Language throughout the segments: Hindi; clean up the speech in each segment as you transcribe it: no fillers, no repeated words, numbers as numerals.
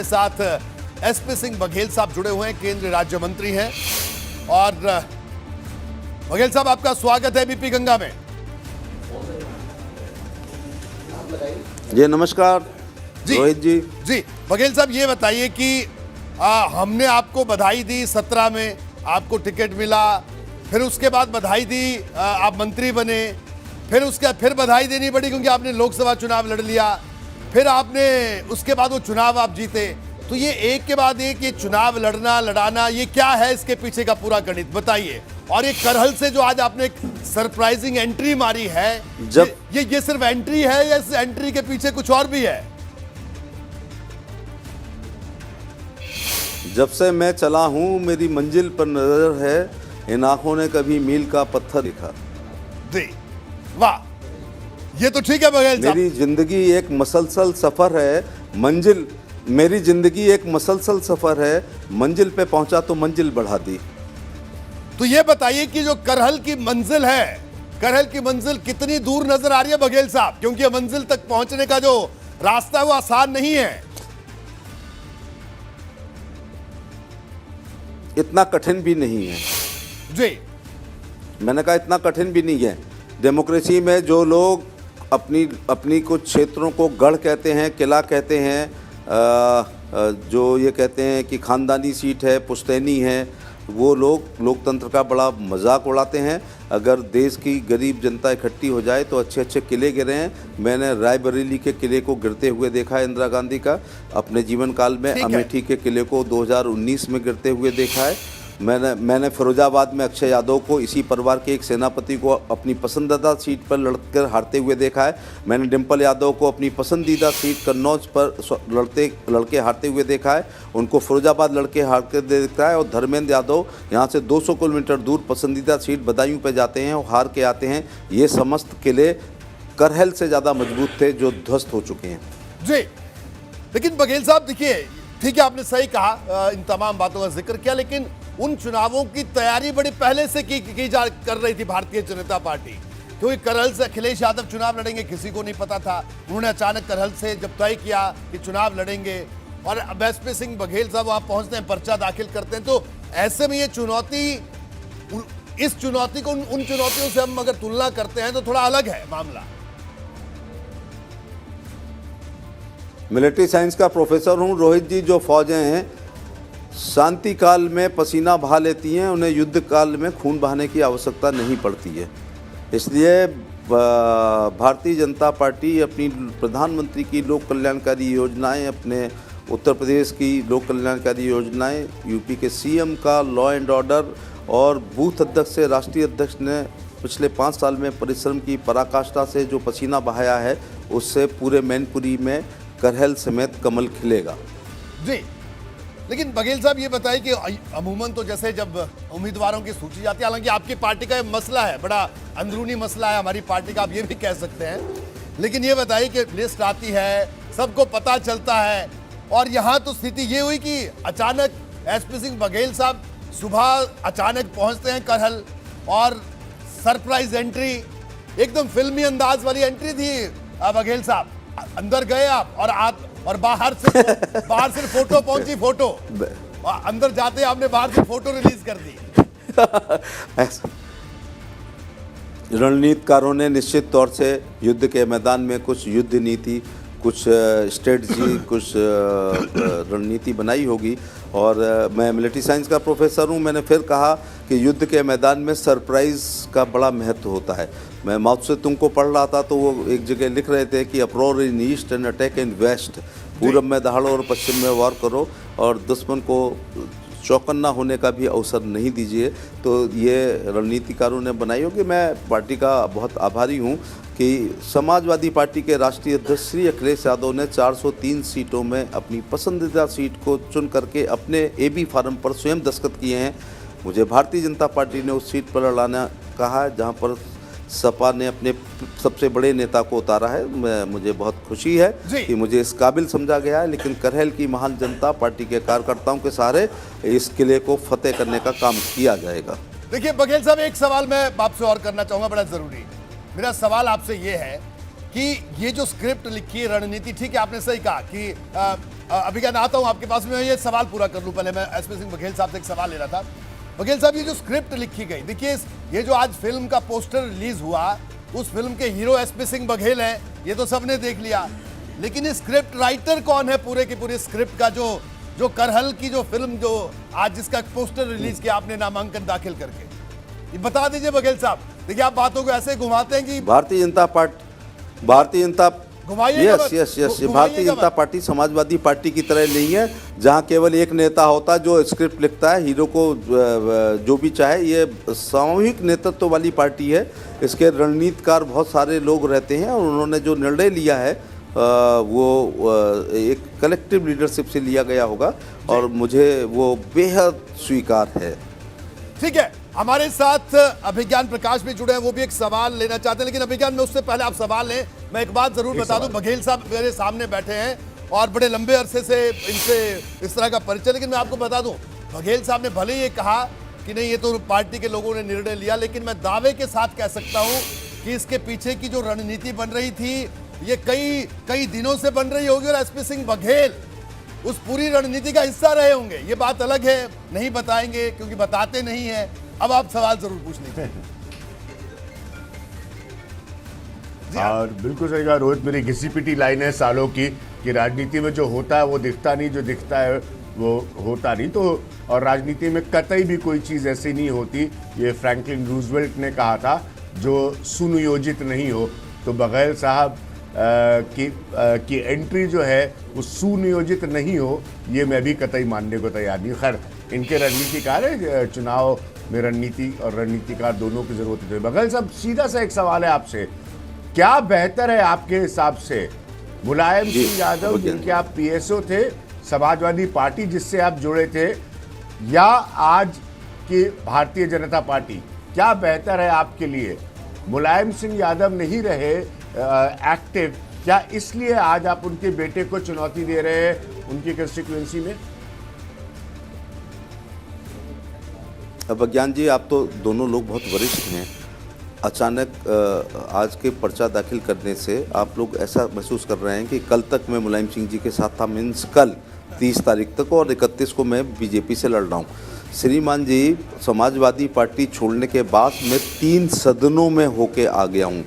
साथ एसपी सिंह बघेल साहब जुड़े हुए हैं, केंद्रीय राज्य मंत्री हैं। और बघेल साहब, आपका स्वागत है बीपी गंगा में। जी नमस्कार जी रोहित जी। जी बघेल साहब, ये बताइए कि हमने आपको बधाई दी, 17 में आपको टिकट मिला, फिर उसके बाद बधाई दी, आप मंत्री बने, फिर बधाई देनी पड़ी क्योंकि आपने लोकसभा चुनाव लड़ लिया, फिर आपने उसके बाद वो चुनाव आप जीते। तो ये एक के बाद एक ये चुनाव लड़ाना ये क्या है, इसके पीछे का पूरा गणित बताइए। और ये करहल से जो आज आपने एक सरप्राइजिंग एंट्री मारी है, जब ये सिर्फ एंट्री है या इस एंट्री के पीछे कुछ और भी है? जब से मैं चला हूं मेरी मंजिल पर नजर है, इन आंखों ने कभी मील का पत्थर दिखा। जी वाह, ये तो ठीक है बघेल साहब। मेरी जिंदगी एक मसलसल सफर है, मेरी जिंदगी एक मसलसल सफर है, मंजिल पे पहुंचा तो मंजिल बढ़ा दी। तो ये बताइए कि जो करहल की मंजिल है, करहल की मंजिल कितनी दूर नजर आ रही है बघेल साहब? क्योंकि ये मंजिल तक पहुंचने का जो रास्ता है वो आसान नहीं है। इतना कठिन भी नहीं है जी, मैंने कहा इतना कठिन भी नहीं है। डेमोक्रेसी में जो लोग अपनी कुछ क्षेत्रों को गढ़ कहते हैं, किला कहते हैं, जो ये कहते हैं कि खानदानी सीट है, पुश्तैनी है, वो लोग लोकतंत्र का बड़ा मजाक उड़ाते हैं। अगर देश की गरीब जनता इकट्ठी हो जाए तो अच्छे अच्छे किले गिरे हैं। मैंने रायबरेली के किले को गिरते हुए देखा है, इंदिरा गांधी का अपने जीवन काल में। अमेठी के किले को 2019 में गिरते हुए देखा है। मैंने फिरोजाबाद में अक्षय यादव को, इसी परिवार के एक सेनापति को, अपनी पसंदीदा सीट पर लड़कर हारते हुए देखा है। मैंने डिम्पल यादव को अपनी पसंदीदा सीट कन्नौज पर लड़के हारते हुए देखा है। उनको फिरोजाबाद लड़के हार कर देखा है। और धर्मेंद्र यादव यहाँ से 200 किलोमीटर दूर पसंदीदा सीट बदायूं पर जाते हैं और हार के आते हैं। ये समस्त किले करहल से ज़्यादा मजबूत थे जो ध्वस्त हो चुके हैं। जी, लेकिन बघेल साहब देखिए, ठीक है आपने सही कहा, इन तमाम बातों का जिक्र किया, लेकिन उन चुनावों की तैयारी बड़ी पहले से कर रही थी भारतीय जनता पार्टी। क्योंकि करहल से अखिलेश यादव चुनाव लड़ेंगे किसी को नहीं पता था। उन्होंने अचानक करहल से जब तय किया कि चुनाव लड़ेंगे और अब एसपी सिंह बघेल साहब वहां पहुंचते हैं, पर्चा दाखिल करते हैं, तो ऐसे में ये चुनौती, इस चुनौती को उन चुनौतियों से हम अगर तुलना करते हैं तो थोड़ा अलग है मामला। मिलिट्री साइंस का प्रोफेसर हूँ रोहित जी। जो फौजें हैं शांति काल में पसीना बहा लेती हैं, उन्हें युद्ध काल में खून बहाने की आवश्यकता नहीं पड़ती है। इसलिए भारतीय जनता पार्टी अपनी प्रधानमंत्री की लोक कल्याणकारी योजनाएं, अपने उत्तर प्रदेश की लोक कल्याणकारी योजनाएं, यूपी के सीएम का लॉ एंड ऑर्डर और बूथ अध्यक्ष से राष्ट्रीय अध्यक्ष ने पिछले 5 साल में परिश्रम की पराकाष्ठा से जो पसीना बहाया है, उससे पूरे मैनपुरी में करहल समेत कमल खिलेगा। जी, लेकिन बघेल साहब ये बताइए कि अमूमन तो जैसे जब उम्मीदवारों की सूची जाती है, हालांकि आपकी पार्टी का ये मसला है, बड़ा अंदरूनी मसला है हमारी पार्टी का, आप ये भी कह सकते हैं, लेकिन ये बताइए कि लिस्ट आती है, सबको पता चलता है, और यहाँ तो स्थिति ये हुई कि अचानक एसपी सिंह बघेल साहब सुबह अचानक पहुँचते हैं करहल और सरप्राइज एंट्री, एकदम फिल्मी अंदाज वाली एंट्री थी बघेल साहब। अंदर गए आप और बाहर से फोटो पहुंची, फोटो अंदर जाते आपने बाहर से फोटो रिलीज कर दी। रणनीतिकारों ने निश्चित तौर से युद्ध के मैदान में कुछ युद्ध नीति, कुछ स्ट्रेटजी, कुछ रणनीति बनाई होगी। और मैं मिलिट्री साइंस का प्रोफेसर हूँ। मैंने फिर कहा कि युद्ध के मैदान में सरप्राइज का बड़ा महत्व होता है। मैं माओ त्से तुंग को पढ़ रहा था तो वो एक जगह लिख रहे थे कि uproar in east and attack in west, पूरब में दहाड़ो और पश्चिम में वार करो और दुश्मन को चौकन्ना होने का भी अवसर नहीं दीजिए। तो ये रणनीतिकारों ने बनाई होगी। मैं पार्टी का बहुत आभारी हूँ कि समाजवादी पार्टी के राष्ट्रीय अध्यक्ष श्री अखिलेश यादव ने 403 सीटों में अपनी पसंदीदा सीट को चुन करके अपने एबी फार्म पर स्वयं दस्तखत किए हैं। मुझे भारतीय जनता पार्टी ने उस सीट पर लड़ाना कहा है जहाँ पर सपा ने अपने सबसे बड़े नेता को उतारा है। मुझे बहुत खुशी है कि मुझे इस काबिल समझा गया है। लेकिन करहल की महान जनता पार्टी के कार्यकर्ताओं के सहारे इस किले को फतेह करने का काम किया जाएगा। देखिए बघेल साहब, एक सवाल मैं आपसे और करना चाहूँगा, बड़ा ज़रूरी। मेरा सवाल आपसे ये है कि ये जो स्क्रिप्ट लिखी है, रणनीति, ठीक है आपने सही कहा कि अभिज्ञान आता हूं आपके पास में, ये सवाल पूरा कर लूं पहले। मैं एसपी सिंह बघेल साहब से एक सवाल ले रहा था। बघेल साहब, ये जो स्क्रिप्ट लिखी गई, देखिए ये जो आज फिल्म का पोस्टर रिलीज हुआ, उस फिल्म के हीरो एसपी सिंह बघेल हैं, ये तो सबने देख लिया, लेकिन ये स्क्रिप्ट राइटर कौन है पूरे की पूरे स्क्रिप्ट का? जो करहल की जो फिल्म जो आज जिसका पोस्टर रिलीज किया आपने नामांकन दाखिल करके, ये बता दीजिए बघेल साहब। देखिए आप बातों को ऐसे घुमाते हैं कि भारतीय जनता पार्टी समाजवादी पार्टी की तरह नहीं है, जहां केवल एक नेता होता है जो स्क्रिप्ट लिखता है, हीरो को जो भी चाहे। ये सामूहिक नेतृत्व वाली पार्टी है। इसके रणनीतिकार बहुत सारे लोग रहते हैं और उन्होंने जो निर्णय लिया है वो एक कलेक्टिव लीडरशिप से लिया गया होगा और मुझे वो बेहद स्वीकार है। ठीक है, हमारे साथ अभिज्ञान प्रकाश भी जुड़े हैं, वो भी एक सवाल लेना चाहते हैं, लेकिन अभिज्ञान में उससे पहले आप सवाल लें, मैं एक बात जरूर बता दूं। बघेल साहब मेरे सामने बैठे हैं और बड़े लंबे अरसे से इनसे इस तरह का परिचय, लेकिन मैं आपको बता दूं, बघेल साहब ने भले ये कहा कि नहीं ये तो पार्टी के लोगों ने निर्णय लिया, लेकिन मैं दावे के साथ कह सकता हूं कि इसके पीछे की जो रणनीति बन रही थी, ये कई दिनों से बन रही होगी और एसपी सिंह बघेल उस पूरी रणनीति का हिस्सा रहे होंगे। ये बात अलग है, नहीं बताएंगे क्योंकि बताते नहीं है। अब आप सवाल जरूर पूछ लीजिए। और बिल्कुल सही कहा रोहित, मेरी घिसी पिटी लाइन है सालों की कि राजनीति में जो होता है वो दिखता नहीं, जो दिखता है वो होता नहीं। तो और राजनीति में कतई भी कोई चीज़ ऐसी नहीं होती, ये फ्रैंकलिन रूजवेल्ट ने कहा था, जो सुनियोजित नहीं हो। तो बघेल साहब की एंट्री जो है वो सुनियोजित नहीं हो, ये मैं भी कतई मानने को तैयार नहीं। खैर, इनके रणनीतिकार है, चुनाव में रणनीति और रणनीतिकार दोनों की जरूरत है। बघेल साहब, सीधा सा एक सवाल है आपसे, क्या बेहतर है आपके हिसाब से, मुलायम सिंह यादव जिनके आप पीएसओ थे, समाजवादी पार्टी जिससे आप जुड़े थे, या आज की भारतीय जनता पार्टी, क्या बेहतर है आपके लिए? मुलायम सिंह यादव नहीं रहे एक्टिव, क्या इसलिए आज आप उनके बेटे को चुनौती दे रहे हैं उनकी कंस्टिट्यूएंसी में? अभिज्ञान जी, आप तो दोनों लोग बहुत वरिष्ठ हैं। अचानक आज के पर्चा दाखिल करने से आप लोग ऐसा महसूस कर रहे हैं कि कल तक मैं मुलायम सिंह जी के साथ था, मीन्स कल 30 तारीख तक, और 31 को मैं बीजेपी से लड़ रहा हूँ। श्रीमान जी, समाजवादी पार्टी छोड़ने के बाद मैं 3 सदनों में होके आ गया हूँ।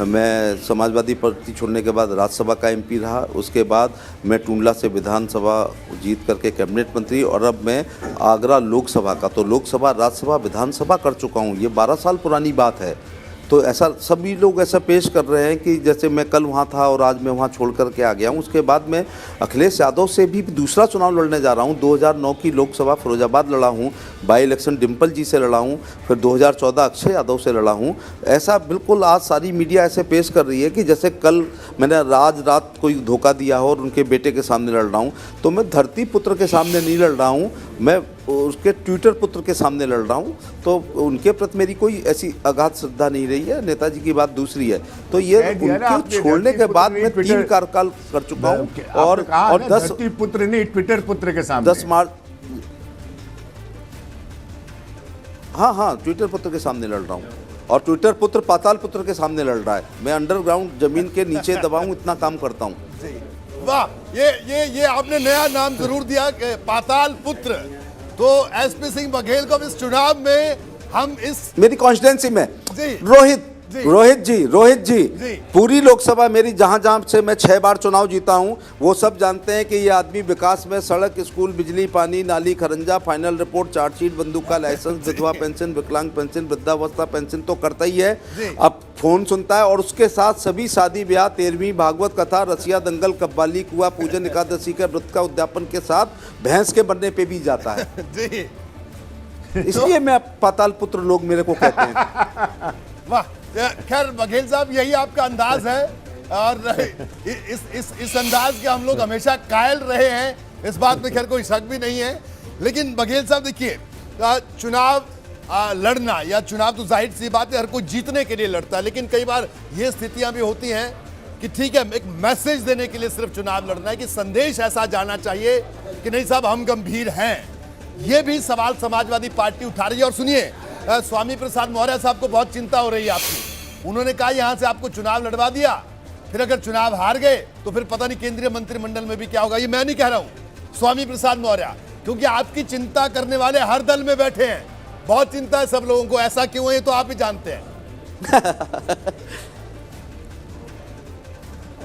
मैं समाजवादी पार्टी छोड़ने के बाद राज्यसभा का एमपी रहा, उसके बाद मैं टुंडला से विधानसभा जीत करके कैबिनेट मंत्री, और अब मैं आगरा लोकसभा का, तो लोकसभा, राज्यसभा, विधानसभा कर चुका हूँ। ये 12 साल पुरानी बात है। तो ऐसा सभी लोग ऐसा पेश कर रहे हैं कि जैसे मैं कल वहाँ था और आज मैं वहाँ छोड़ करके आ गया हूँ। उसके बाद मैं अखिलेश यादव से भी दूसरा चुनाव लड़ने जा रहा हूँ। 2009 की लोकसभा फिरोजाबाद लड़ा हूँ, बाई इलेक्शन डिम्पल जी से लड़ा हूँ, फिर 2014 अक्षय यादव से लड़ा हूँ। ऐसा बिल्कुल आज सारी मीडिया ऐसे पेश कर रही है कि जैसे कल मैंने रात कोई धोखा दिया हो और उनके बेटे के सामने लड़ रहा हूँ। तो मैं धरती पुत्र के सामने नहीं लड़ रहा हूँ, मैं उसके ट्विटर पुत्र के सामने लड़ रहा हूँ। तो उनके प्रति मेरी कोई ऐसी अगाध श्रद्धा नहीं रही है। नेताजी की बात दूसरी है। तो ये उनके छोड़ने के बाद मैं 3 कार्यकाल कर चुका हूँ और 10 पुत्र नहीं, ट्विटर पुत्र के सामने 10 मार्च, हाँ, ट्विटर पुत्र के सामने लड़ रहा हूँ और ट्विटर पुत्र पाताल पुत्र के सामने लड़ रहा है। मैं अंडरग्राउंड जमीन के नीचे दबाऊं, इतना काम करता हूँ। वाह, ये आपने नया नाम जरूर दिया, पाताल पुत्र। तो एसपी सिंह बघेल को इस चुनाव में हम इस मेरी कॉन्स्टिट्यूंसी में रोहित जी पूरी लोकसभा मेरी, जहां से मैं 6 बार चुनाव जीता हूं, वो सब जानते हैं कि ये आदमी विकास में सड़क, स्कूल, बिजली, पानी, नाली, खरंजा, फाइनल रिपोर्ट, चार्जशीट, बंदूक का लाइसेंस, विधवा पेंशन, विकलांग पेंशन, वृद्धावस्था पेंशन तो करता ही है। अब फोन सुनता है और उसके साथ सभी शादी ब्याह, 13वीं भागवत कथा, रसिया दंगल, कव्वाली, कुआ पूजन, एकादशी का व्रत का उद्यापन के साथ भैंस के बनने पे भी जाता है। इसलिए मैं पाताल पुत्र लोग मेरे को कहते हैं। वाह, खैर बघेल साहब, यही आपका अंदाज है और इस अंदाज के हम लोग हमेशा कायल रहे हैं, इस बात में खैर कोई शक भी नहीं है। लेकिन बघेल साहब देखिए, चुनाव लड़ना या चुनाव तो जाहिर सी बात है हर कोई जीतने के लिए लड़ता है, लेकिन कई बार ये स्थितियां भी होती हैं कि ठीक है, एक मैसेज देने के लिए सिर्फ चुनाव लड़ना है, कि संदेश ऐसा जाना चाहिए कि नहीं साहब हम गंभीर हैं। ये भी सवाल समाजवादी पार्टी उठा रही है। और सुनिए, स्वामी प्रसाद मौर्य साहब को बहुत चिंता हो रही है आपकी। उन्होंने कहा यहां से आपको चुनाव लड़वा दिया फिर अगर चुनाव हार गए तो फिर पता नहीं केंद्रीय मंत्रिमंडल में भी क्या होगा। ये मैं नहीं कह रहा हूं, स्वामी प्रसाद मौर्य, क्योंकि आपकी चिंता करने वाले हर दल में बैठे हैं। बहुत चिंता है सब लोगों को, ऐसा क्यों है तो आप ही जानते हैं।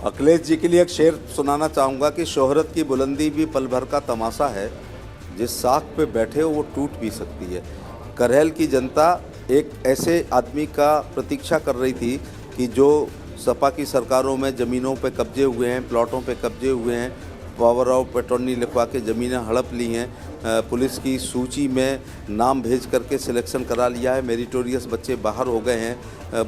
अखिलेश जी के लिए एक शेर सुनाना चाहूँगा कि शोहरत की बुलंदी भी पल भर का तमाशा है, जिस साख पे बैठे हो वो टूट भी सकती है। करहल की जनता एक ऐसे आदमी का प्रतीक्षा कर रही थी कि जो सपा की सरकारों में ज़मीनों पे कब्जे हुए हैं, प्लॉटों पे कब्जे हुए हैं, पावर ऑफ अटॉर्नी लिखवा के ज़मीनें हड़प ली हैं, पुलिस की सूची में नाम भेज करके सिलेक्शन करा लिया है, मेरिटोरियस बच्चे बाहर हो गए हैं,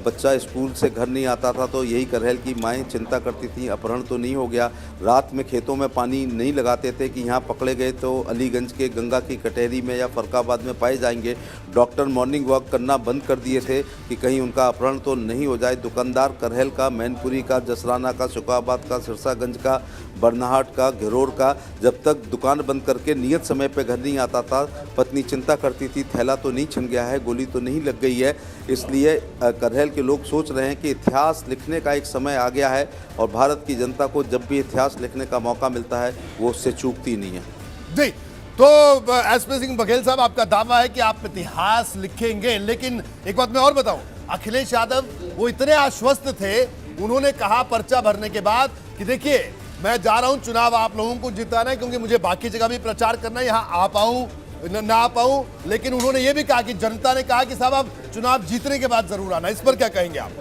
बच्चा स्कूल से घर नहीं आता था तो यही करहल की माएँ चिंता करती थी अपहरण तो नहीं हो गया, रात में खेतों में पानी नहीं लगाते थे कि यहाँ पकड़े गए तो अलीगंज के गंगा की कटहरी में या फरकाबाद में पाए जाएंगे, डॉक्टर मॉर्निंग वॉक करना बंद कर दिए थे कि कहीं उनका अपहरण तो नहीं हो जाए, दुकानदार करहल का, मैनपुरी का, जसराना का, शुकाबाद का, सिरसागंज का, बरनाहट का, घिरोर का जब तक दुकान बंद करके नियत समय पे घर नहीं आता था, पत्नी चिंता करती थी थैला तो नहीं छिन गया है, गोली तो नहीं लग गई है। इसलिए करहल के लोग सोच रहे हैं कि इतिहास लिखने का एक समय आ गया है और भारत की जनता को जब भी इतिहास लिखने का मौका मिलता है वो उससे चूकती नहीं है। जी, तो एसपी सिंह बघेल साहब, आपका दावा है कि आप इतिहास लिखेंगे, लेकिन एक बात मैं और बताऊं, अखिलेश यादव वो इतने आश्वस्त थे, उन्होंने कहा पर्चा भरने के बाद कि देखिए मैं जा रहा हूं चुनाव आप लोगों को जिताना है, क्योंकि मुझे बाकी जगह भी प्रचार करना है, यहां आ पाऊं ना आ पाऊं, लेकिन उन्होंने ये भी कहा कि जनता ने कहा कि साहब आप चुनाव जीतने के बाद जरूर आना। इस पर क्या कहेंगे आप?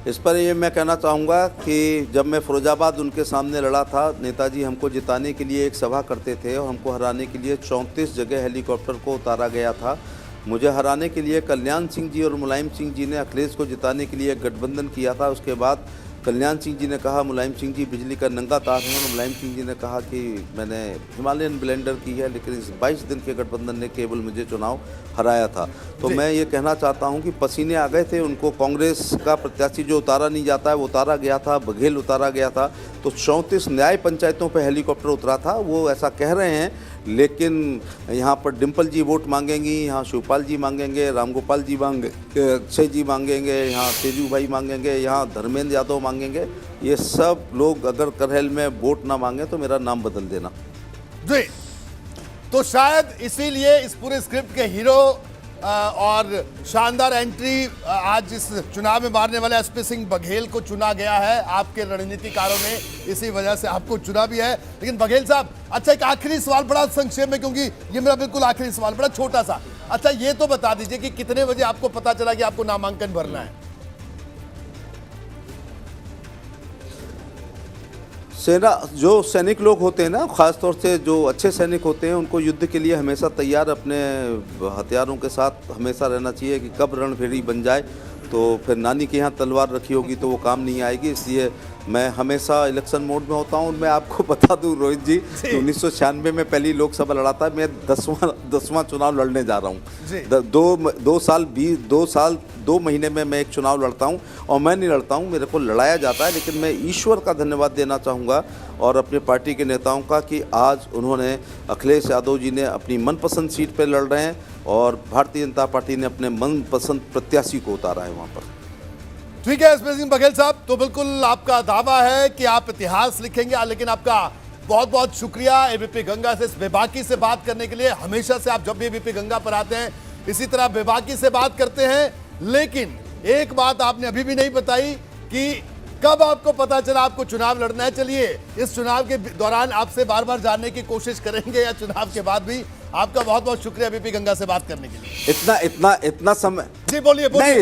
इस पर ये मैं कहना चाहूँगा कि जब मैं फिरोजाबाद उनके सामने लड़ा था, नेताजी हमको जिताने के लिए एक सभा करते थे और हमको हराने के लिए 34 जगह हेलीकॉप्टर को उतारा गया था। मुझे हराने के लिए कल्याण सिंह जी और मुलायम सिंह जी ने अखिलेश को जिताने के लिए गठबंधन किया था। उसके बाद कल्याण सिंह जी ने कहा मुलायम सिंह जी बिजली का नंगा तार हैं और मुलायम सिंह जी ने कहा कि मैंने हिमालयन ब्लेंडर की है, लेकिन इस 22 दिन के गठबंधन ने केवल मुझे चुनाव हराया था। तो मैं ये कहना चाहता हूँ कि पसीने आ गए थे उनको, कांग्रेस का प्रत्याशी जो उतारा नहीं जाता है वो उतारा गया था, बघेल उतारा गया था, तो 34 न्याय पंचायतों पर हेलीकॉप्टर उतरा था। वो ऐसा कह रहे हैं, लेकिन यहाँ पर डिम्पल जी वोट मांगेंगी, यहाँ शिवपाल जी मांगेंगे, रामगोपाल जी मांगेंगे, अक्षय जी मांगेंगे, यहाँ तेजू भाई मांगेंगे, यहाँ धर्मेंद्र यादव मांगेंगे। ये सब लोग अगर करहल में वोट ना मांगे तो मेरा नाम बदल देना। जी, तो शायद इसीलिए इस पूरे स्क्रिप्ट के हीरो और शानदार एंट्री आज इस चुनाव में मारने वाले एसपी सिंह बघेल को चुना गया है। आपके रणनीतिकारों ने इसी वजह से आपको चुना भी है। लेकिन बघेल साहब, अच्छा एक आखिरी सवाल बड़ा संक्षेप में, क्योंकि ये मेरा बिल्कुल आखिरी सवाल बड़ा छोटा सा। अच्छा ये तो बता दीजिए कि कितने बजे आपको पता चला कि आपको नामांकन भरना है? सेना जो सैनिक लोग होते हैं ना, ख़ासतौर से जो अच्छे सैनिक होते हैं, उनको युद्ध के लिए हमेशा तैयार अपने हथियारों के साथ हमेशा रहना चाहिए कि कब रणभेड़ी बन जाए तो फिर नानी के यहाँ तलवार रखी होगी तो वो काम नहीं आएगी। इसलिए मैं हमेशा इलेक्शन मोड में होता हूँ। मैं आपको बता दूँ रोहित जी, 1996 में पहली लोकसभा लड़ा था, मैं 10वां चुनाव लड़ने जा रहा हूँ। 2 महीने में मैं एक चुनाव लड़ता हूँ और मैं नहीं लड़ता हूँ, मेरे को लड़ाया जाता है। लेकिन मैं ईश्वर का धन्यवाद देना चाहूँगा और अपने पार्टी के नेताओं का कि आज उन्होंने, अखिलेश यादव जी ने अपनी मनपसंद सीट पर लड़ रहे हैं और भारतीय जनता पार्टी ने अपने मनपसंद प्रत्याशी को उतारा है वहाँ पर। ठीक है एसपी सिंह बघेल साहब, तो बिल्कुल आपका दावा है कि आप इतिहास लिखेंगे, लेकिन आपका बहुत बहुत शुक्रिया एबीपी गंगा से इस बेबाकी से बात करने के लिए। हमेशा से आप जब भी एबीपी गंगा पर आते हैं इसी तरह बेबाकी से बात करते हैं, लेकिन एक बात आपने अभी भी नहीं बताई कि कब आपको पता चला आपको चुनाव लड़ना है। चलिए इस चुनाव के दौरान आपसे बार बार जानने की कोशिश करेंगे या चुनाव के बाद भी। आपका बहुत बहुत शुक्रिया एबीपी गंगा से बात करने के लिए। इतना समय जी बोलिए नहीं,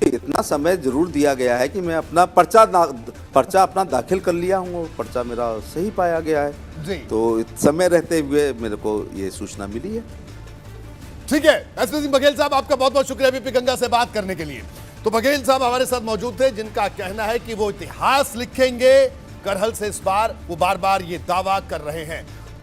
इतना समय जरूर दिया गया है कि मैं अपना पर्चा अपना दाखिल कर लिया हूँ, पर्चा मेरा सही पाया गया है जी। तो समय रहते हुए मेरे को ये सूचना मिली है। ठीक है एसपी सिंह बघेल साहब, आपका बहुत बहुत शुक्रिया एबीपी गंगा से बात करने के लिए। तो बघेल साहब हमारे साथ मौजूद थे, जिनका कहना है कि वो इतिहास लिखेंगे करहल से। इस बार वो बार बार ये दावा कर रहे हैं।